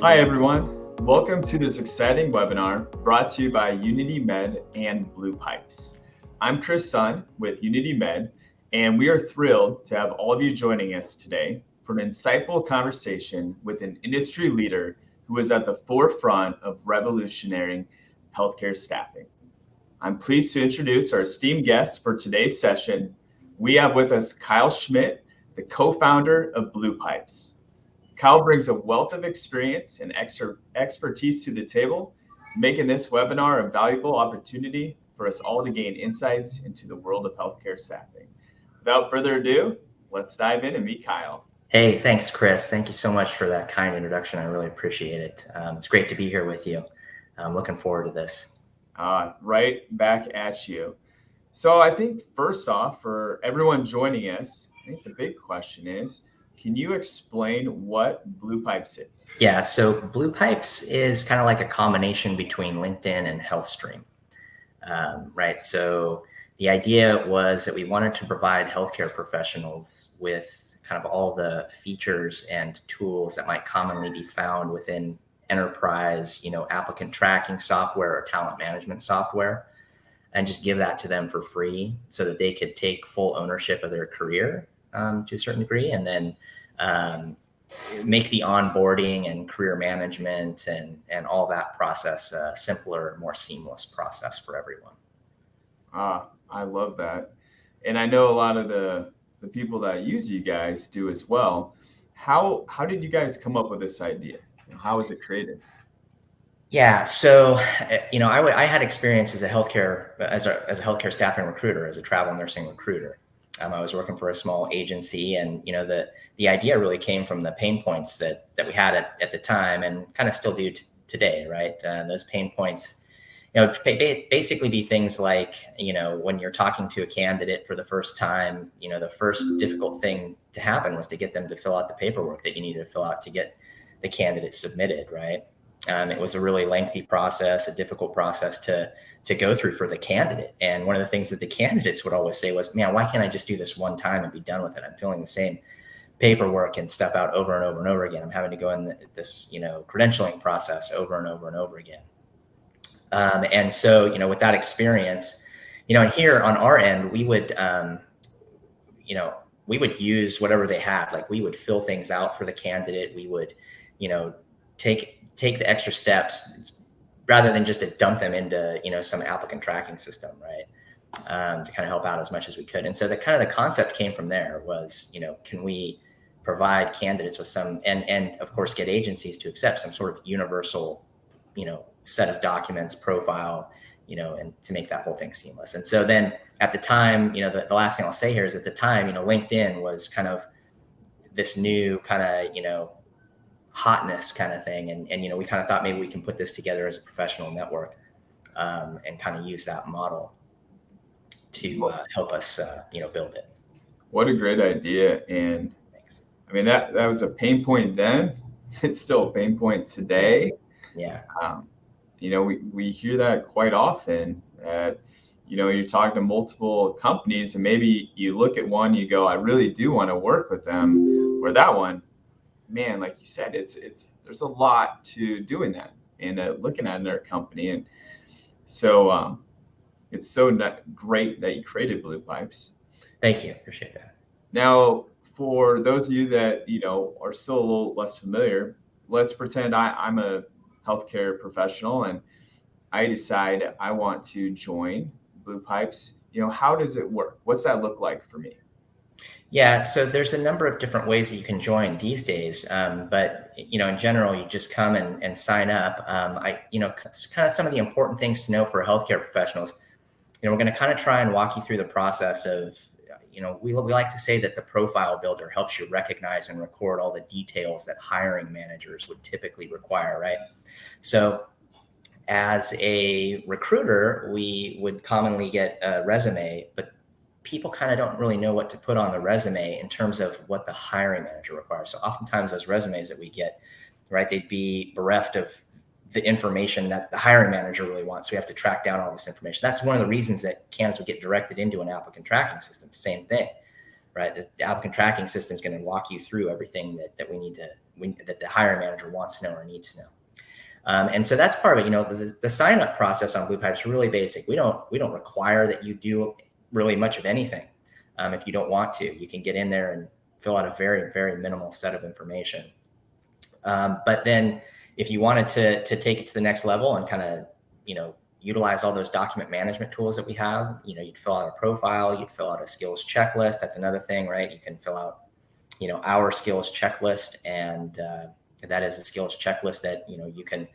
Hi, everyone. Welcome to this exciting webinar brought to you by Uniti Med and BluePipes. I'm Chris Sun with Uniti Med, and we are thrilled to have all of you joining us today for an insightful conversation with an industry leader who is at the forefront of revolutionizing healthcare staffing. I'm pleased to introduce our esteemed guest for today's session. We have with us Kyle Schmidt, the co-founder of BluePipes. Kyle brings a wealth of experience and expertise to the table, making this webinar a valuable opportunity for us all to gain insights into the world of healthcare staffing. Without further ado, let's dive in and meet Kyle. Hey, thanks, Chris. Thank you so much for that kind introduction. I really appreciate it. It's great to be here with you. I'm looking forward to this. Right back at you. So I think first off, for everyone joining us, I think the big question is, can you explain what BluePipes is? Yeah, so BluePipes is kind of like a combination between LinkedIn and HealthStream, right? So the idea was that we wanted to provide healthcare professionals with kind of all the features and tools that might commonly be found within enterprise, applicant tracking software or talent management software, and just give that to them for free so that they could take full ownership of their career to a certain degree, and then make the onboarding and career management and all that process a simpler, more seamless process for everyone. I love that. And I know a lot of the people that use you guys do as well. How did you guys come up with this idea? How was it created? Yeah, so I had experience as a healthcare staffing recruiter, as a travel nursing recruiter. I was working for a small agency, and the idea really came from the pain points that we had at the time, and kind of still do today, right? Those pain points, basically be things like, when you're talking to a candidate for the first time, the first difficult thing to happen was to get them to fill out the paperwork that you needed to fill out to get the candidate submitted, right? It was a really lengthy process, a difficult process to go through for the candidate. And one of the things that the candidates would always say was, man, why can't I just do this one time and be done with it? I'm filling the same paperwork and stuff out over and over and over again. I'm having to go in this, credentialing process over and over and over again. And so, with that experience, and here on our end, we would, we would use whatever they had. Like, we would fill things out for the candidate. We would, take the extra steps rather than just to dump them into, some applicant tracking system, right? To kind of help out as much as we could. And so the concept came from there was, can we provide candidates with some, and of course get agencies to accept some sort of universal, set of documents, profile, and to make that whole thing seamless. And so then at the time, the last thing I'll say here is at the time, LinkedIn was kind of this new kind of, hotness kind of thing. And we kind of thought maybe we can put this together as a professional network and kind of use that model to help us, build it. What a great idea. And thanks. I mean, that was a pain point then. It's still a pain point today. Yeah. We hear that quite often. You're talking to multiple companies and maybe you look at one, you go, I really do want to work with them, or that one, man, like you said, there's a lot to doing that and looking at their company. And so it's so great that you created BluePipes. Thank you. Appreciate that. Now, for those of you that, are still a little less familiar, let's pretend I'm a healthcare professional and I decide I want to join BluePipes. How does it work? What's that look like for me? Yeah, so there's a number of different ways that you can join these days. But, in general, you just come and sign up. Kind of some of the important things to know for healthcare professionals, we're going to kind of try and walk you through the process of, we like to say that the profile builder helps you recognize and record all the details that hiring managers would typically require, right? So as a recruiter, we would commonly get a resume, but people kind of don't really know what to put on the resume in terms of what the hiring manager requires. So oftentimes those resumes that we get, right, they'd be bereft of the information that the hiring manager really wants. So we have to track down all this information. That's one of the reasons that candidates would get directed into an applicant tracking system. Same thing, right? The applicant tracking system is going to walk you through everything that we need that the hiring manager wants to know or needs to know. And so that's part of it. The sign up process on BluePipes is really basic. We don't require that you do really much of anything. If you don't want to, you can get in there and fill out a very, very minimal set of information. But then if you wanted to take it to the next level and kind of, utilize all those document management tools that we have, you'd fill out a profile, you'd fill out a skills checklist. That's another thing, right? You can fill out, our skills checklist, and that is a skills checklist that, you can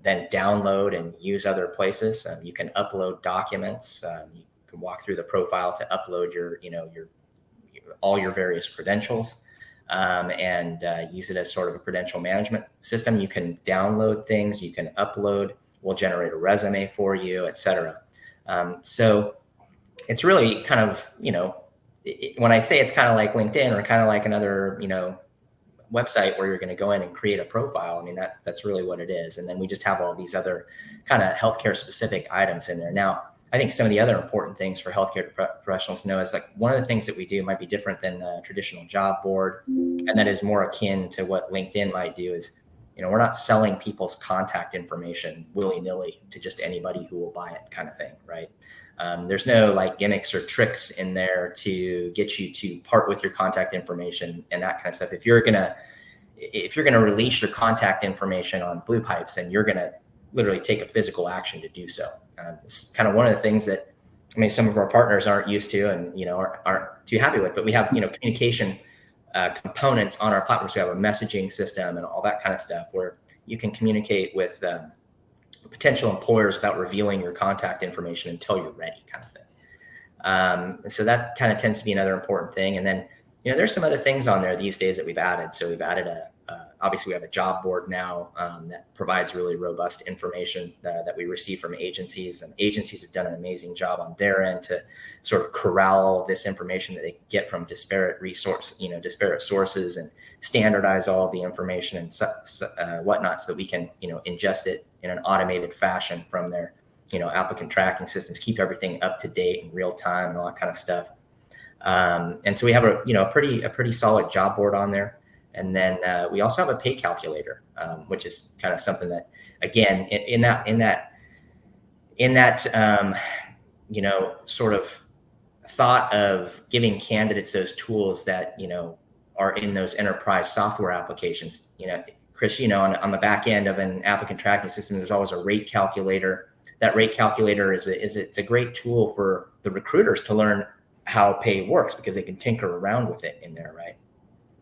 then download and use other places. You can upload documents. You can walk through the profile to upload your all your various credentials, and use it as sort of a credential management system. You can download things, you can upload, we'll generate a resume for you, et cetera. So it's really kind of, when I say it's kind of like LinkedIn or kind of like another, website where you're going to go in and create a profile, I mean, that's really what it is. And then we just have all these other kind of healthcare specific items in there. Now, I think some of the other important things for healthcare professionals to know is, like, one of the things that we do might be different than a traditional job board, and that is more akin to what LinkedIn might do is, we're not selling people's contact information willy-nilly to just anybody who will buy it, kind of thing, right? There's no like gimmicks or tricks in there to get you to part with your contact information and that kind of stuff. If you're gonna release your contact information on BluePipes, then you're gonna literally take a physical action to do so. It's kind of one of the things that, some of our partners aren't used to and aren't too happy with. But we have communication components on our platform. So we have a messaging system and all that kind of stuff where you can communicate with potential employers without revealing your contact information until you're ready, kind of thing. So that kind of tends to be another important thing. And then, there's some other things on there these days that we've added. So we've added obviously we have a job board now that provides really robust information that we receive from agencies, and agencies have done an amazing job on their end to sort of corral all of this information that they get from disparate sources, and standardize all of the information and whatnot, so that we can, ingest it in an automated fashion from their, applicant tracking systems, keep everything up to date in real time and all that kind of stuff. And so we have a pretty solid job board on there. And then we also have a pay calculator, which is kind of something that, again, in that sort of thought of giving candidates those tools that, are in those enterprise software applications. Chris, on the back end of an applicant tracking system, there's always a rate calculator. That rate calculator it's a great tool for the recruiters to learn how pay works, because they can tinker around with it in there, right?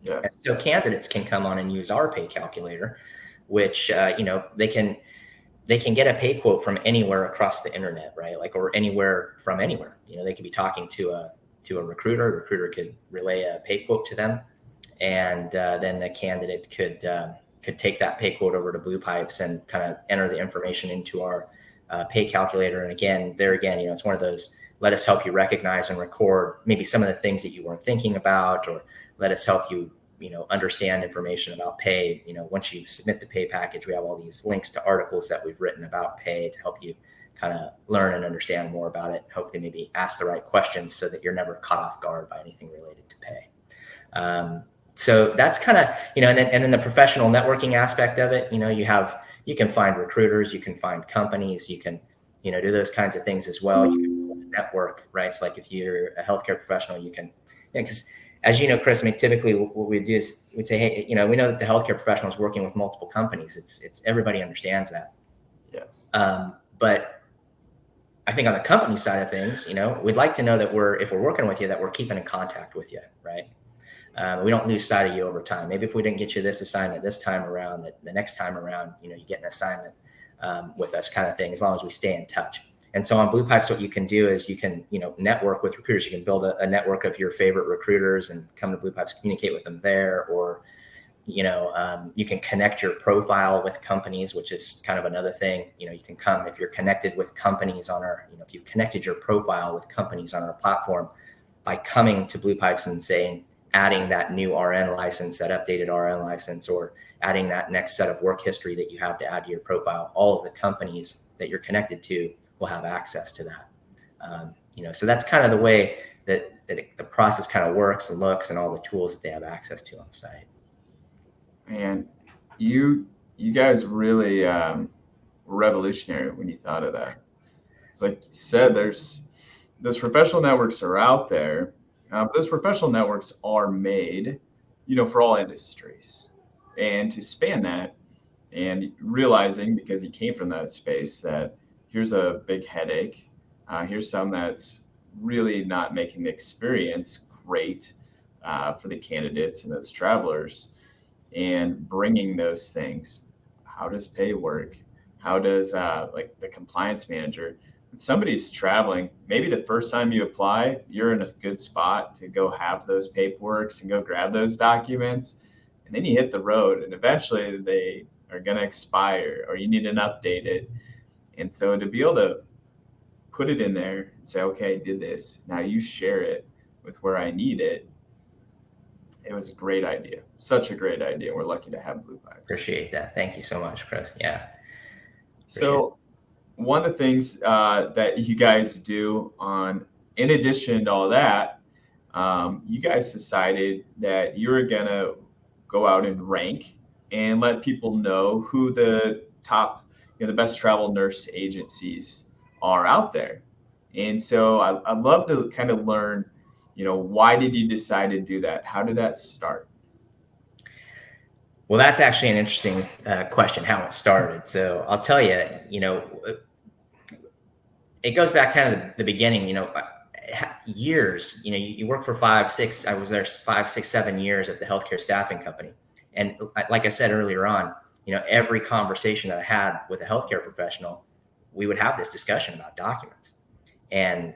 Yes. And so candidates can come on and use our pay calculator, which they can get a pay quote from anywhere across the internet, right? Or anywhere from anywhere. They could be talking to a recruiter. A recruiter could relay a pay quote to them, and then the candidate could take that pay quote over to BluePipes and kind of enter the information into our pay calculator. And again, it's one of those, let us help you recognize and record maybe some of the things that you weren't thinking about, or let us help you, understand information about pay. Once you submit the pay package, we have all these links to articles that we've written about pay to help you kind of learn and understand more about it. Hopefully maybe ask the right questions so that you're never caught off guard by anything related to pay. So that's kind of, and then the professional networking aspect of it, you can find recruiters, you can find companies, you can, do those kinds of things as well. You can network, right? It's like if you're a healthcare professional, you can, because as you know, Chris, typically what we do is we'd say, hey, we know that the healthcare professional is working with multiple companies. It's everybody understands that. Yes. But I think on the company side of things, we'd like to know that if we're working with you, that we're keeping in contact with you, right? We don't lose sight of you over time. Maybe if we didn't get you this assignment this time around, that the next time around, you get an assignment with us, kind of thing, as long as we stay in touch. And so on BluePipes, what you can do is you can, network with recruiters. You can build a network of your favorite recruiters and come to BluePipes, communicate with them there, or, you can connect your profile with companies, which is kind of another thing. You can come if you're connected with companies on our, if you connected your profile with companies on our platform by coming to BluePipes and adding that new RN license, that updated RN license, or adding that next set of work history that you have to add to your profile, all of the companies that you're connected to will have access to that. So that's kind of the way that the process kind of works and looks, and all the tools that they have access to on the site. And you guys really were revolutionary when you thought of that. It's like you said, those professional networks are out there. But those professional networks are made, for all industries. And to span that and realizing, because you came from that space, that here's a big headache, here's some that's really not making the experience great for the candidates and those travelers, and bringing those things. How does pay work? How does like the compliance manager? When somebody's traveling, maybe the first time you apply, you're in a good spot to go have those paperworks and go grab those documents. And then you hit the road, and eventually they are going to expire, or you need to update it. And so to be able to put it in there and say, okay, I did this. Now you share it with where I need it. It was a great idea. Such a great idea. We're lucky to have BluePipes. Appreciate that. Thank you so much, Chris. Yeah. So one of the things that you guys do in addition to all that, you guys decided that you were going to go out and rank and let people know who the top, the best travel nurse agencies are out there. And so I'd love to kind of learn, why did you decide to do that? How did that start? Well, that's actually an interesting question, how it started. So I'll tell you, it goes back kind of the beginning, years, you work for 5, 6, I was there 5, 6, 7 years at the healthcare staffing company. And like I said earlier on, every conversation that I had with a healthcare professional, we would have this discussion about documents. And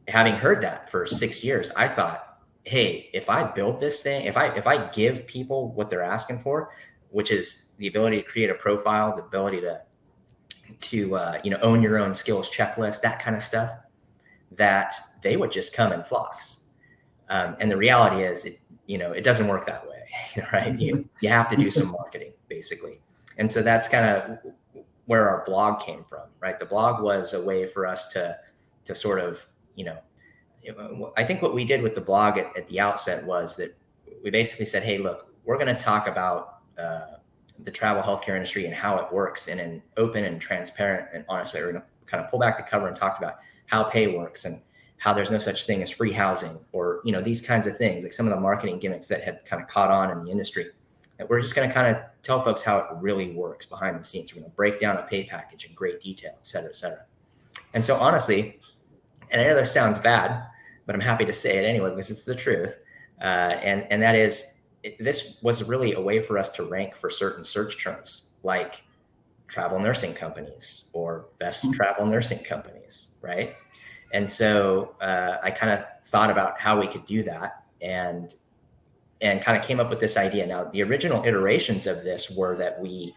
having heard that for 6 years, I thought, hey, if I build this thing, if I give people what they're asking for, which is the ability to create a profile, the ability to own your own skills checklist, that kind of stuff, that they would just come in flocks. And the reality is, it doesn't work that way, right? You have to do some marketing, basically. And so that's kind of where our blog came from, right? The blog was a way for us to sort of, I think what we did with the blog at the outset was that we basically said, hey, look, we're going to talk about the travel healthcare industry and how it works in an open and transparent and honest way. We're going to kind of pull back the cover and talk about how pay works and how there's no such thing as free housing, or, these kinds of things, like some of the marketing gimmicks that had kind of caught on in the industry. That we're just going to kind of tell folks how it really works behind the scenes. We're going to break down a pay package in great detail, et cetera, et cetera. And so honestly, and I know this sounds bad, but I'm happy to say it anyway, because it's the truth. And that is, this was really a way for us to rank for certain search terms, like travel nursing companies or best travel nursing companies, right? And so I kind of thought about how we could do that, and kind of came up with this idea. Now, the original iterations of this were that we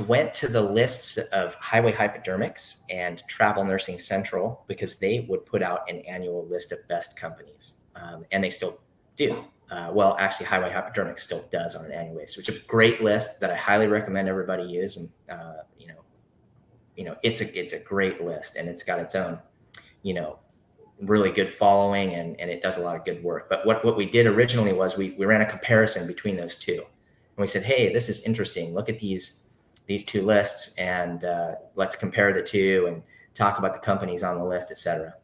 went to the lists of Highway Hypodermics and Travel Nursing Central, because they would put out an annual list of best companies, and they still do. Well, actually, Highway Hypodermics still does on an annual basis, which is a great list that I highly recommend everybody use. And it's a great list, and it's got its own, really good following, and it does a lot of good work. But what we did originally was we ran a comparison between those two. And we said, hey, this is interesting. Look at these two lists, and let's compare the two and talk about the companies on the list, et cetera.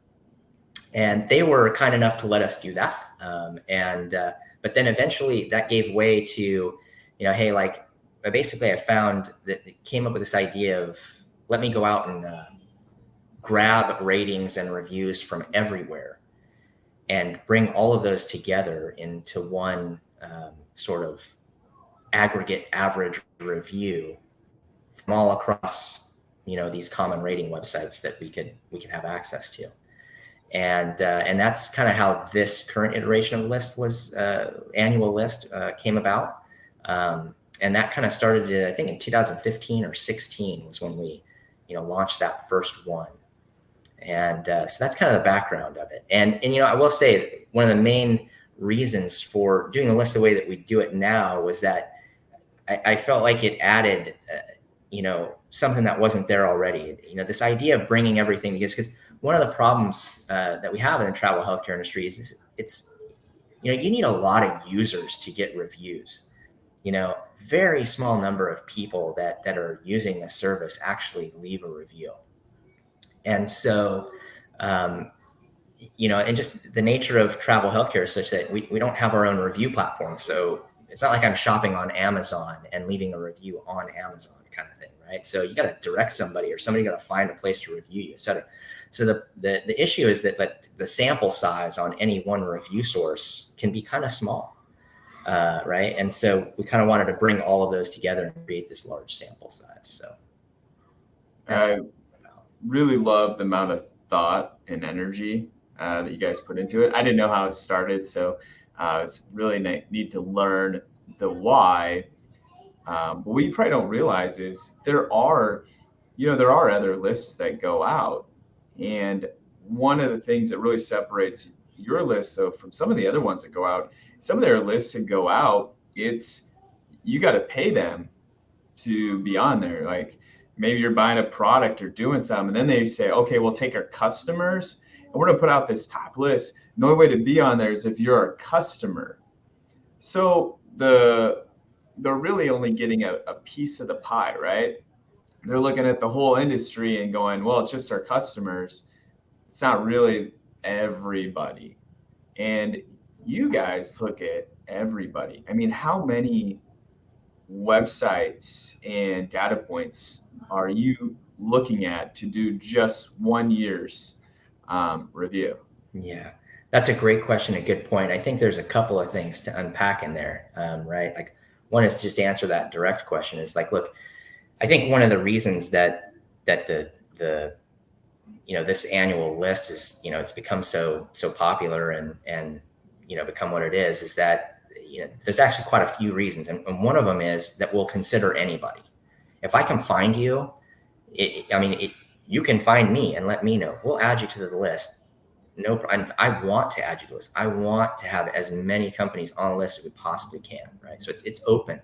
And they were kind enough to let us do that. But then eventually that gave way to, hey, like basically I found that it came up with this idea of, let me go out and grab ratings and reviews from everywhere and bring all of those together into one sort of aggregate average review from all across, these common rating websites that we could have access to. And that's kind of how this current iteration of the list was, annual list came about. And that kind of started, I think, in 2015 or 16 was when we, launched that first one. And so that's kind of the background of it. And I will say one of the main reasons for doing the list the way that we do it now was that I felt like it added, something that wasn't there already. This idea of bringing everything, because one of the problems that we have in the travel healthcare industry is you need a lot of users to get reviews. Very small number of people that are using a service actually leave a review. And so, and just the nature of travel healthcare is such that we don't have our own review platform. So it's not like I'm shopping on Amazon and leaving a review on Amazon kind of thing, right? So you got to direct somebody, or somebody got to find a place to review you, et cetera. So the issue is that the sample size on any one review source can be kind of small, right? And so we kind of wanted to bring all of those together and create this large sample size. So I really love the amount of thought and energy that you guys put into it. I didn't know how it started, so it's really neat to learn the why. But what you probably don't realize is there are other lists that go out. And one of the things that really separates your list, so from some of the other ones that go out, some of their lists that go out, it's you got to pay them to be on there. Like maybe you're buying a product or doing something, and then they say, okay, we'll take our customers and we're going to put out this top list. The only way to be on there is if you're a customer. So they're really only getting a piece of the pie, right? They're looking at the whole industry and going, well, it's just our customers. It's not really everybody. And you guys look at everybody. I mean, how many websites and data points are you looking at to do just 1 year's review? Yeah, that's a great question. A good point. I think there's a couple of things to unpack in there, right? Like one is just to answer that direct question is like, look, I think one of the reasons that the this annual list is, it's become so popular and become what it is that, there's actually quite a few reasons. And one of them is that we'll consider anybody. If I can find you, you can find me and let me know. We'll add you to the list. No, I want to add you to the list. I want to have as many companies on the list as we possibly can, right? So it's open.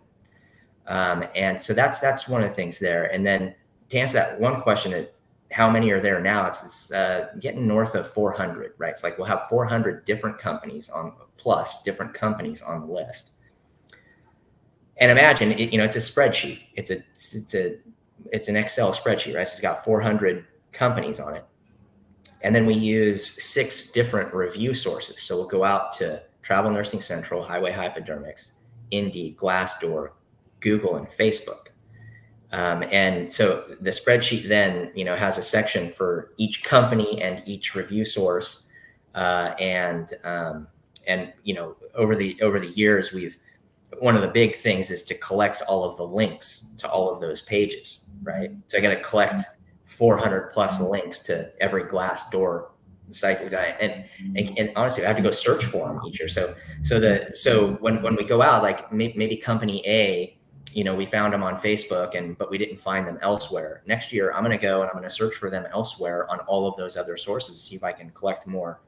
And so that's one of the things there. And then to answer that one question, how many are there now? It's getting north of 400, right? It's like we'll have 400 different companies different companies on the list. And imagine, it's a spreadsheet. It's an Excel spreadsheet, right? So it's got 400 companies on it. And then we use 6 different review sources. So we'll go out to Travel Nursing Central, Highway Hypodermics, Indeed, Glassdoor, Google, and Facebook. And so the spreadsheet then, has a section for each company and each review source. And over the years, one of the big things is to collect all of the links to all of those pages, right? So I got to collect 400 plus links to every Glassdoor site and honestly, I have to go search for them each year. So when we go out, like maybe company A, we found them on Facebook but we didn't find them elsewhere. Next year, I'm going to go and I'm going to search for them elsewhere on all of those other sources, see if I can collect more,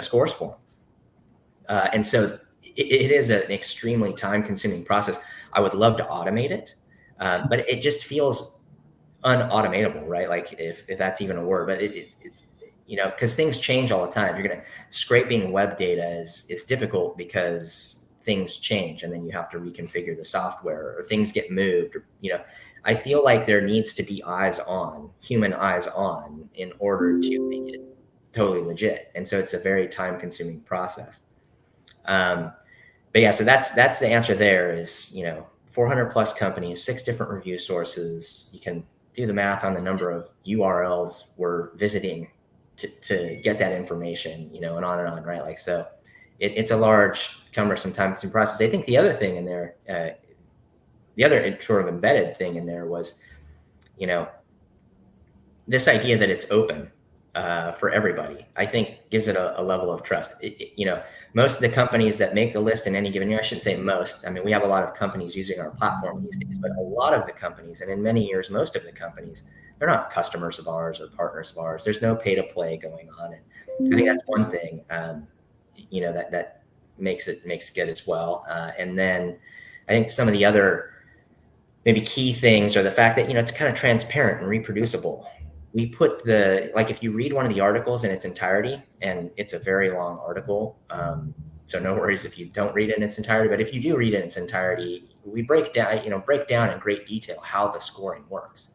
scores for them. And so it is an extremely time consuming process. I would love to automate it, but it just feels unautomatable, right? Like if that's even a word, but it's because things change all the time. Scraping web data is difficult because things change and then you have to reconfigure the software or things get moved. I feel like there needs to be human eyes on in order to make it totally legit. And so it's a very time consuming process. But yeah, so that's the answer there is, 400 plus companies, 6 different review sources. You can do the math on the number of URLs we're visiting to get that information, and on and on, right? Like, so it's a large, cumbersome, time-consuming process. I think the other thing in there, the other sort of embedded thing in there was, this idea that it's open for everybody, I think gives it a level of trust. Most of the companies that make the list in any given year, I shouldn't say most, we have a lot of companies using our platform these days, but a lot of the companies, and in many years, most of the companies, they're not customers of ours or partners of ours. There's no pay to play going on. And I think that's one thing, that makes it good as well. And then I think some of the other maybe key things are the fact that, it's kind of transparent and reproducible. We put if you read one of the articles in its entirety, and it's a very long article, So no worries if you don't read it in its entirety, but if you do read it in its entirety, we break down in great detail how the scoring works.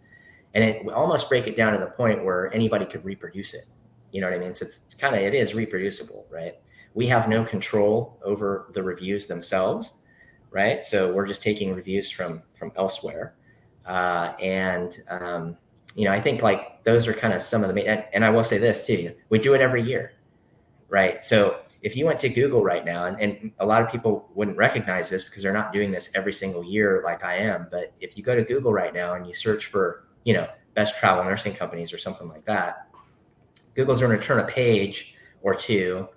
And we almost break it down to the point where anybody could reproduce it. You know what I mean? So it is reproducible, right? We have no control over the reviews themselves, right? So we're just taking reviews from elsewhere. I think like those are kind of some of the main, and I will say this too, we do it every year, right? So if you went to Google right now, and a lot of people wouldn't recognize this because they're not doing this every single year like I am, but if you go to Google right now and you search for, best travel nursing companies or something like that, Google's going to turn a page or two.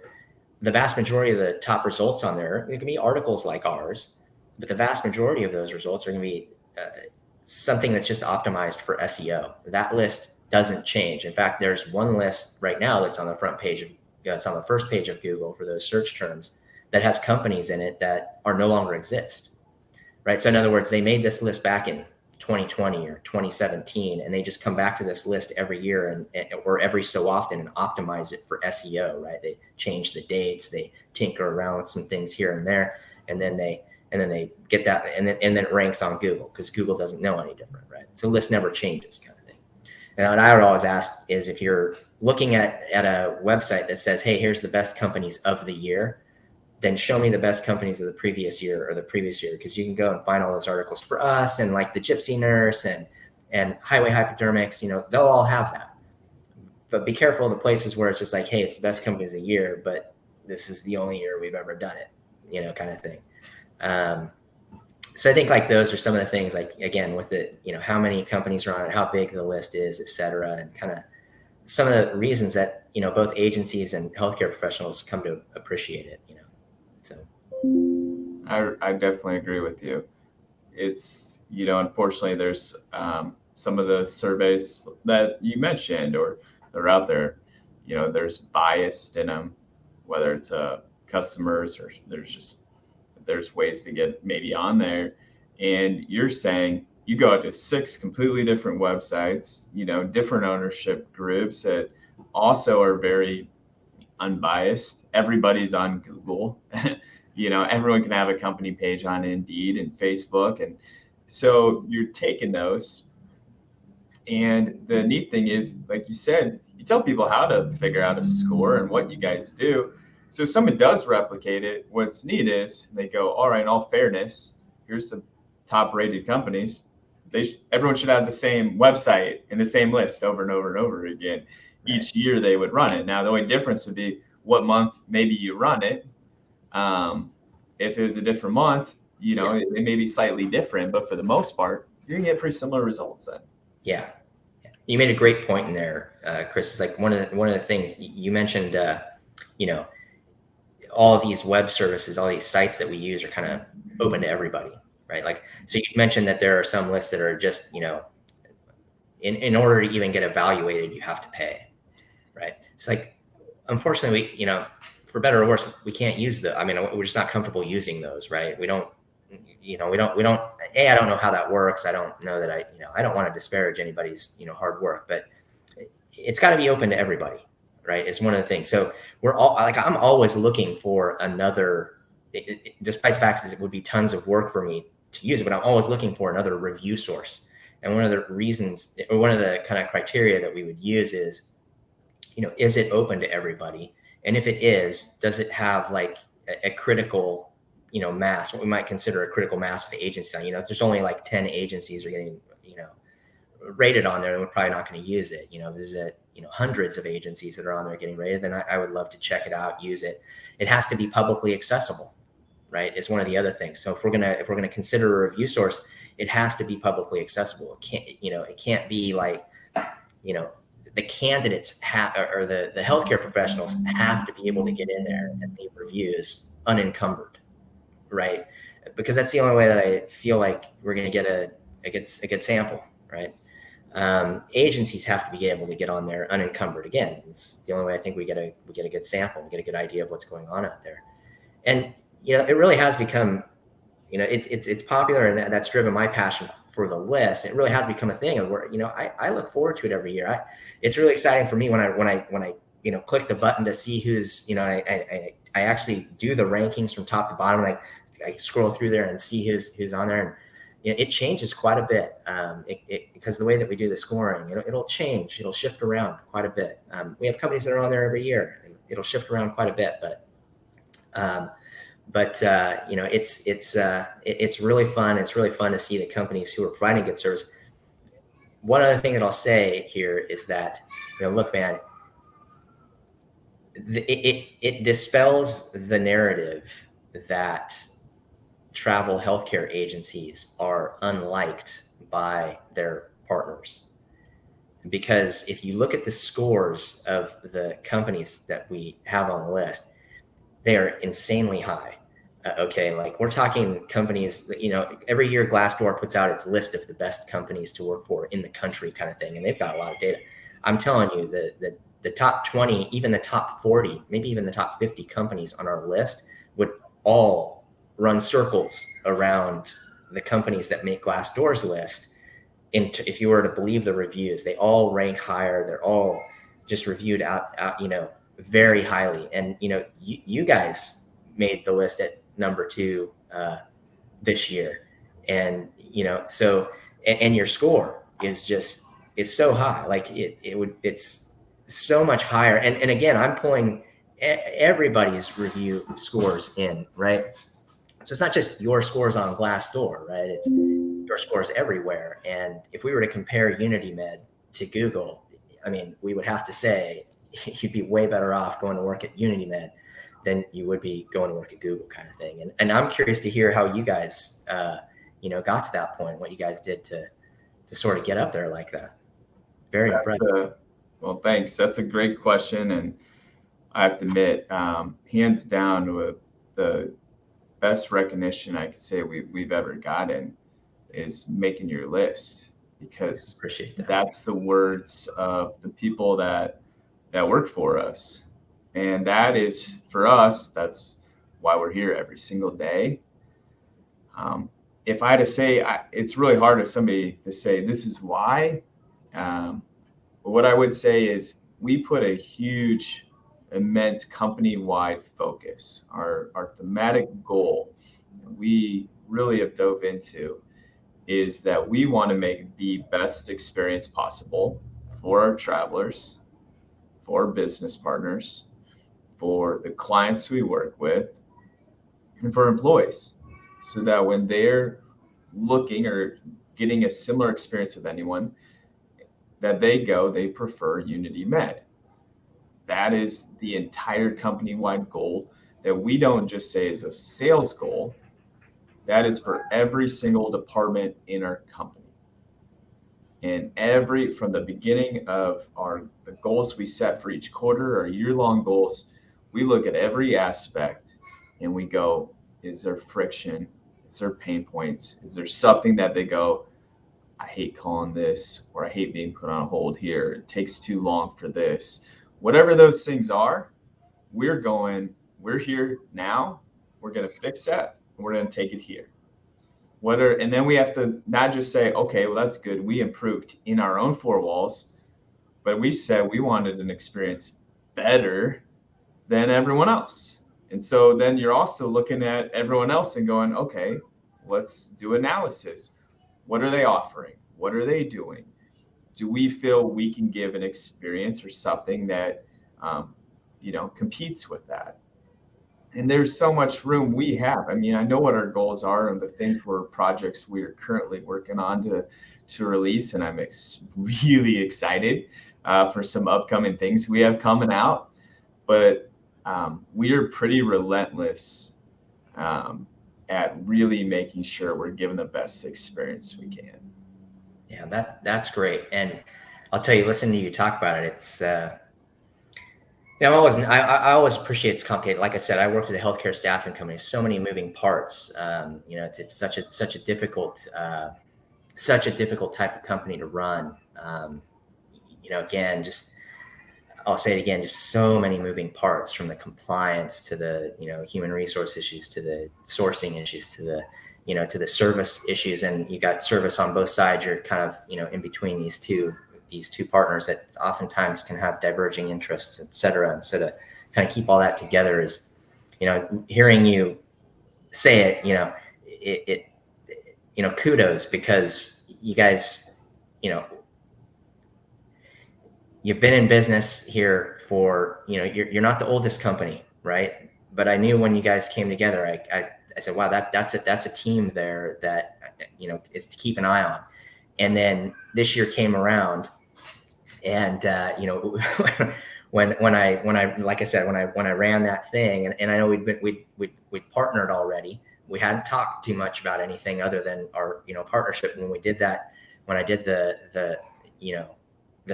The vast majority of the top results on there can be articles like ours, but the vast majority of those results are going to be something that's just optimized for SEO. That list doesn't change. In fact, there's one list right now that's on the front page of, it's on the first page of Google for those search terms that has companies in it that are no longer exist, right? So in other words, they made this list back in 2020 or 2017, and they just come back to this list every year or every so often and optimize it for SEO, right? They change the dates, they tinker around with some things here and there, and then they get that, and then it ranks on Google because Google doesn't know any different, right? So the list never changes, kind of thing. And what I would always ask is, if you're looking at a website that says, hey, here's the best companies of the year, then show me the best companies of the previous year or the previous year, because you can go and find all those articles for us and like the Gypsy Nurse and Highway Hypodermics, they'll all have that. But be careful of the places where it's just like, hey, it's the best companies of the year, but this is the only year we've ever done it, kind of thing. So I think like those are some of the things, like, again, with it, how many companies are on it, how big the list is, et cetera, and kind of some of the reasons that, both agencies and healthcare professionals come to appreciate it, so. I definitely agree with you. It's, unfortunately, there's some of the surveys that you mentioned or they're out there, there's bias in them, whether it's customers or there's ways to get maybe on there. And you're saying you go out to 6 completely different websites, different ownership groups that also are very unbiased. Everybody's on Google. Everyone can have a company page on Indeed and Facebook. And so you're taking those. And the neat thing is, like you said, you tell people how to figure out a score and what you guys do. So if someone does replicate it, what's neat is they go, all right, in all fairness, here's the top rated companies. Everyone should have the same website and the same list over and over and over again. Right. Each year they would run it. Now, the only difference would be what month maybe you run it. If it was a different month, yes, it may be slightly different, but for the most part, you're gonna get pretty similar results then. Yeah. You made a great point in there, Chris. It's like one of the things you mentioned, all of these web services, all these sites that we use are kind of open to everybody, right? Like, so you mentioned that there are some lists that are just, in order to even get evaluated, you have to pay, right? It's like, unfortunately, for better or worse, we can't use we're just not comfortable using those, right? I don't know how that works. I don't know that I don't want to disparage anybody's, hard work, but it's got to be open to everybody, right? It's one of the things. So I'm always looking for another, despite the fact that it would be tons of work for me to use it, but I'm always looking for another review source. And one of the reasons, or one of the kind of criteria that we would use is, is it open to everybody? And if it is, does it have like a critical, mass, what we might consider a critical mass of agencies? If there's only like 10 agencies are getting, rated on there, then we're probably not going to use it. There's hundreds of agencies that are on there getting rated, then I would love to check it out, use it. It has to be publicly accessible, right? It's one of the other things. So if we're gonna consider a review source, it has to be publicly accessible. It can't be like, the candidates or the healthcare professionals have to be able to get in there and leave reviews unencumbered, right? Because that's the only way that I feel like we're going to get a good sample, right? Agencies have to be able to get on there unencumbered. Again, it's the only way I think we get a good sample, we get a good idea of what's going on out there. And it really has become, it's popular, and that's driven my passion for the list. It really has become a thing where I look forward to it every year. It's really exciting for me when I click the button to see who's, I actually do the rankings from top to bottom. And I scroll through there and see who's on there. And it changes quite a bit because the way that we do the scoring, it'll change. It'll shift around quite a bit. We have companies that are on there every year. And it'll shift around quite a bit, but it's really fun. It's really fun to see the companies who are providing good service. One other thing that I'll say here is that, look, man, it dispels the narrative that travel healthcare agencies are unliked by their partners. Because if you look at the scores of the companies that we have on the list, they are insanely high. Okay, like we're talking companies that, every year Glassdoor puts out its list of the best companies to work for in the country kind of thing. And they've got a lot of data. I'm telling you, the top 20, even the top 40, maybe even the top 50 companies on our list would all run circles around the companies that make Glassdoor's list. If you were to believe the reviews, they all rank higher. They're all just reviewed out, very highly. And, you guys made the list at number 2 this year. And, so, and your score is so high. Like it's so much higher. And again, I'm pulling everybody's review scores in, right? So it's not just your scores on Glassdoor, right? It's your scores everywhere. And if we were to compare Uniti Med to Google, I mean, we would have to say you'd be way better off going to work at Uniti Med than you would be going to work at Google, kind of thing. And I'm curious to hear how you guys, got to that point, what you guys did to sort of get up there like that. Very impressive. Well, thanks. That's a great question. And I have to admit, hands down, the best recognition I could say we've ever gotten is making your list, because that's the words of the people that work for us. And that is, for us, that's why we're here every single day. If I had to say, it's really hard for somebody to say this is why. But what I would say is we put a huge, immense company-wide focus. Our thematic goal we really have dove into is that we want to make the best experience possible for our travelers, for business partners, for the clients we work with, and for employees, so that when they're looking or getting a similar experience with anyone, that they prefer Uniti Med. That is the entire company-wide goal that we don't just say is a sales goal. That is for every single department in our company. And from the beginning of the goals we set for each quarter, our year-long goals, we look at every aspect and we go, is there friction? Is there pain points? Is there something that they go, I hate calling this, or I hate being put on hold here. It takes too long for this. Whatever those things are, we're here now. We're going to fix that. And we're going to take it here. And then we have to not just say, okay, well, that's good. We improved in our own 4 walls, but we said we wanted an experience better than everyone else. And so then you're also looking at everyone else and going, okay, let's do analysis. What are they offering? What are they doing? Do we feel we can give an experience or something that, competes with that? And there's so much room we have. I mean, I know what our goals are and the projects we are currently working on to release. And I'm really excited for some upcoming things we have coming out. But we are pretty relentless at really making sure we're giving the best experience we can. Yeah, that's great. And I'll tell you, listening to you talk about it, it's, I always appreciate it's complicated. Like I said, I worked at a healthcare staffing company, so many moving parts. It's such a difficult type of company to run. I'll say it again, just so many moving parts, from the compliance to the, human resource issues, to the sourcing issues, to the, to the service issues. And you got service on both sides. You're kind of, in between these two these two partners that oftentimes can have diverging interests, et cetera. And so to kind of keep all that together is, hearing you say it, kudos, because you guys, you've been in business here for, you're not the oldest company, right? But I knew when you guys came together, I said, wow, that's a team there that, is to keep an eye on. And then this year came around, and when I like I said, when I ran that thing, and I know we'd partnered already. We hadn't talked too much about anything other than our partnership. When we did that, when I did the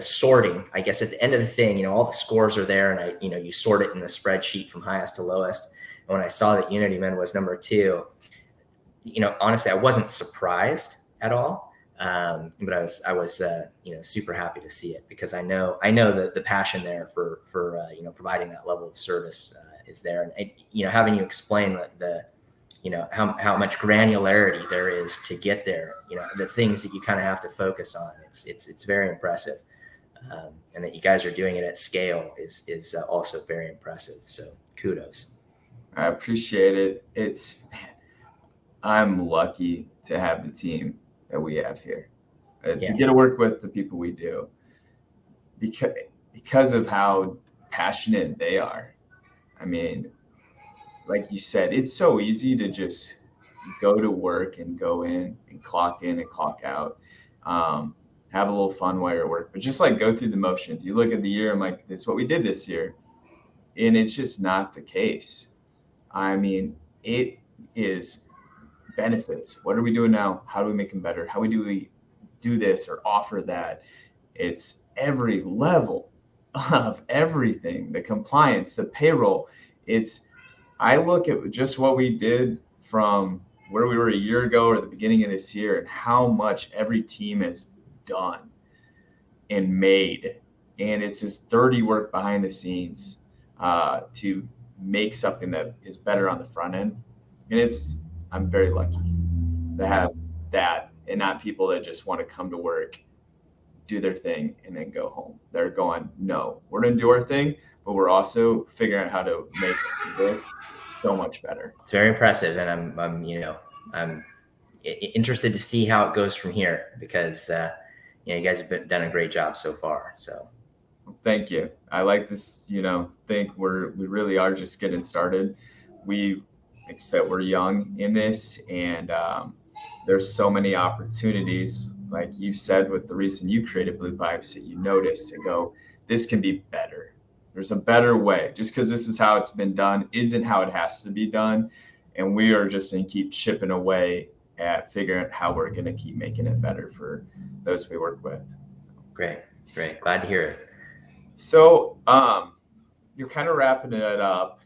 sorting, I guess at the end of the thing, all the scores are there, and you sort it in the spreadsheet from highest to lowest. And when I saw that Uniti Med was number 2, honestly, I wasn't surprised at all. But I was super happy to see it, because I know that the passion there for providing that level of service is there. And having you explain how much granularity there is to get there, the things that you kind of have to focus on, it's very impressive. And that you guys are doing it at scale is also very impressive. So kudos. I appreciate it. I'm lucky to have the team that we have here, to get to work with the people we do, because of how passionate they are. I mean, like you said, it's so easy to just go to work and go in and clock out, have a little fun while you're at work, but just like go through the motions. You look at the year and like, this is what we did this year. And it's just not the case. I mean, it is benefits. What are we doing now? How do we make them better? How do we do this or offer that? It's every level of everything, the compliance, the payroll. I look at just what we did from where we were a year ago or the beginning of this year, and how much every team has done and made. And it's just dirty work behind the scenes to make something that is better on the front end. And I'm very lucky to have that, and not people that just want to come to work, do their thing, and then go home. They're going, no, we're going to do our thing, but we're also figuring out how to make this so much better. It's very impressive. And I'm interested to see how it goes from here, because, you guys have done a great job so far. So thank you. I like this, think we really are just getting started. Except we're young in this, and there's so many opportunities, like you said, with the reason you created BluePipes, that you notice and go, this can be better. There's a better way. Just because this is how it's been done isn't how it has to be done. And we are just going to keep chipping away at figuring out how we're going to keep making it better for those we work with. Great. Glad to hear it. So you're kind of wrapping it up.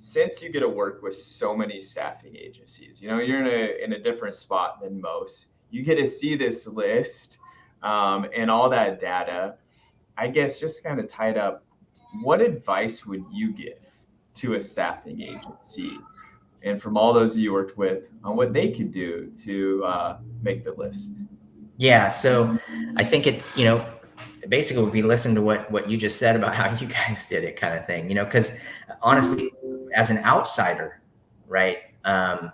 Since you get to work with so many staffing agencies, you're in a different spot than most. You get to see this list and all that data. I guess just kind of tied up, what advice would you give to a staffing agency, and from all those you worked with, on what they could do to make the list? Yeah, so I think it, basically would be listen to what you just said about how you guys did it, kind of thing, because honestly, as an outsider, right? One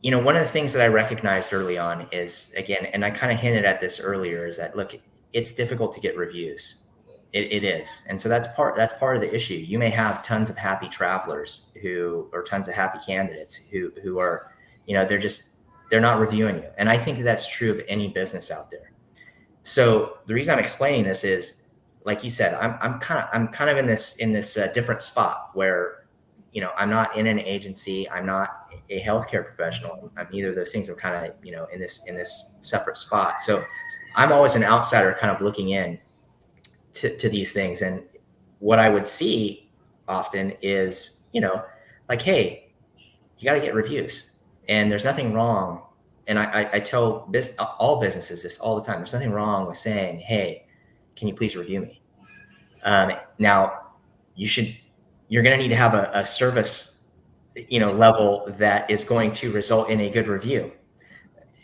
of the things that I recognized early on is, again, and I kind of hinted at this earlier, is that, look, it's difficult to get reviews. It is. And so that's part of the issue. You may have tons of happy travelers or tons of happy candidates who are, they're not reviewing you. And I think that's true of any business out there. So the reason I'm explaining this is, like you said, I'm kind of in this different spot where, I'm not in an agency. I'm not a healthcare professional. I'm neither of those things. I'm kind of, in this separate spot. So I'm always an outsider, kind of looking in to these things. And what I would see often is, like, hey, you got to get reviews, and there's nothing wrong. And I tell all businesses this all the time. There's nothing wrong with saying, hey, can you please review me? Now, you're going to need to have a service, level that is going to result in a good review.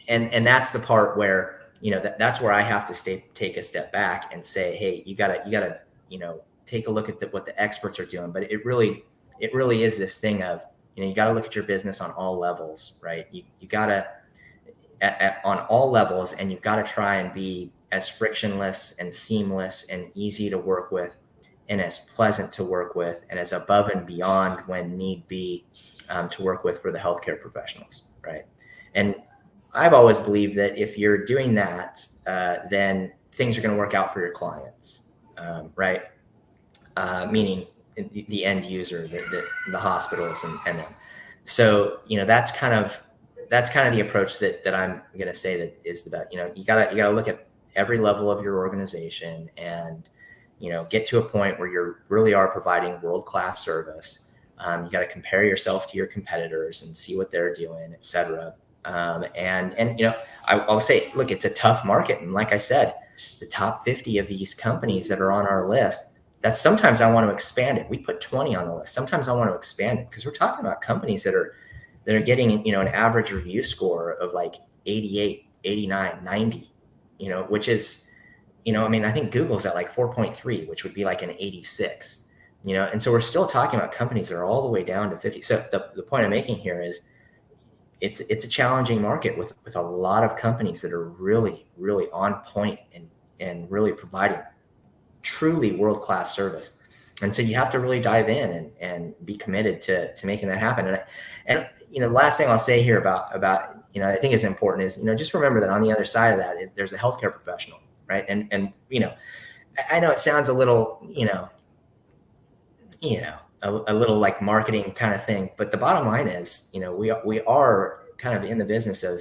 And that's the part where that's where I have to take a step back and say, hey, you gotta, take a look at what the experts are doing. But it really is this thing of, you got to look at your business on all levels, right? You got to, on all levels, and you've got to try and be as frictionless and seamless and easy to work with and as pleasant to work with and as above and beyond when need be to work with for the healthcare professionals, right? And I've always believed that if you're doing that, then things are going to work out for your clients, right? Meaning the end user, the hospitals, and them. So that's kind of the approach that I'm going to say that is the best. You gotta look at every level of your organization and get to a point where you really are providing world-class service. You got to compare yourself to your competitors and see what they're doing, et cetera. I'll say, look, it's a tough market. And like I said, the top 50 of these companies that are on our list, that's sometimes I want to expand it. We put 20 on the list. Sometimes I want to expand it because we're talking about companies that are getting, an average review score of like 88, 89, 90, which is, I think Google's at like 4.3, which would be like an 86, and so we're still talking about companies that are all the way down to 50. So the point I'm making here is it's a challenging market with a lot of companies that are really, really on point and really providing truly world-class service. And so you have to really dive in and be committed to making that happen. And the last thing I'll say here about I think is important is, just remember that on the other side of that is there's a healthcare professional, right? And I know it sounds a little, a little like marketing kind of thing, but the bottom line is, we are kind of in the business of,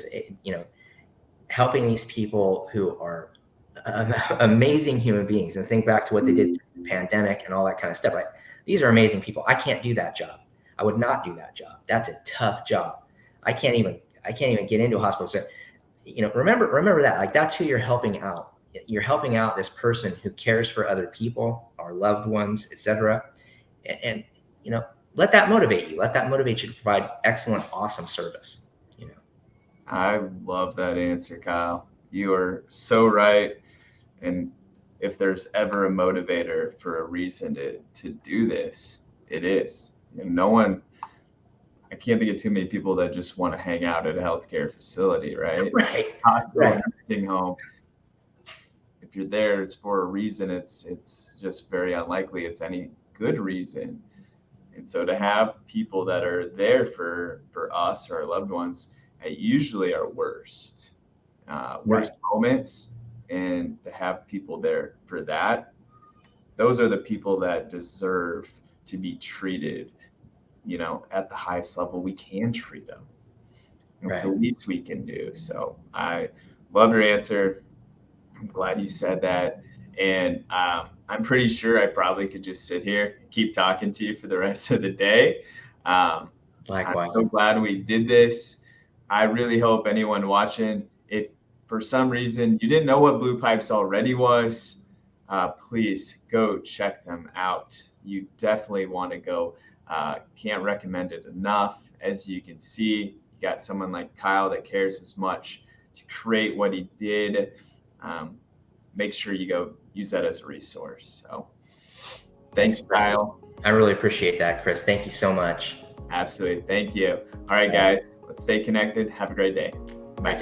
helping these people who are amazing human beings, and think back to what they did through the pandemic and all that kind of stuff. Right? These are amazing people. I can't do that job. I would not do that job. That's a tough job. I can't even get into a hospital. So, remember that, like, that's who you're helping out. You're helping out this person who cares for other people, our loved ones, etc. And let that motivate you. Let that motivate you to provide excellent, awesome service. I love that answer, Kyle. You are so right. And if there's ever a motivator for a reason to do this, it is. I can't think of too many people that just want to hang out at a healthcare facility, right? Right. Hospital, Right. nursing home. If you're there, it's for a reason. It's just very unlikely it's any good reason. And so to have people that are there for us or our loved ones at usually our worst moments, and to have people there for that, those are the people that deserve to be treated, at the highest level we can treat them. And It's the least we can do. So I love your answer. I'm glad you said that. And I'm pretty sure I probably could just sit here and keep talking to you for the rest of the day. Likewise. I'm so glad we did this. I really hope anyone watching, if for some reason you didn't know what BluePipes already was, please go check them out. You definitely want to go. Can't recommend it enough. As you can see, you got someone like Kyle that cares as much to create what he did. Make sure you go use that as a resource. So thanks, Kyle. I really appreciate that, Chris. Thank you so much. Absolutely. Thank you. All right, guys, let's stay connected. Have a great day. Bye.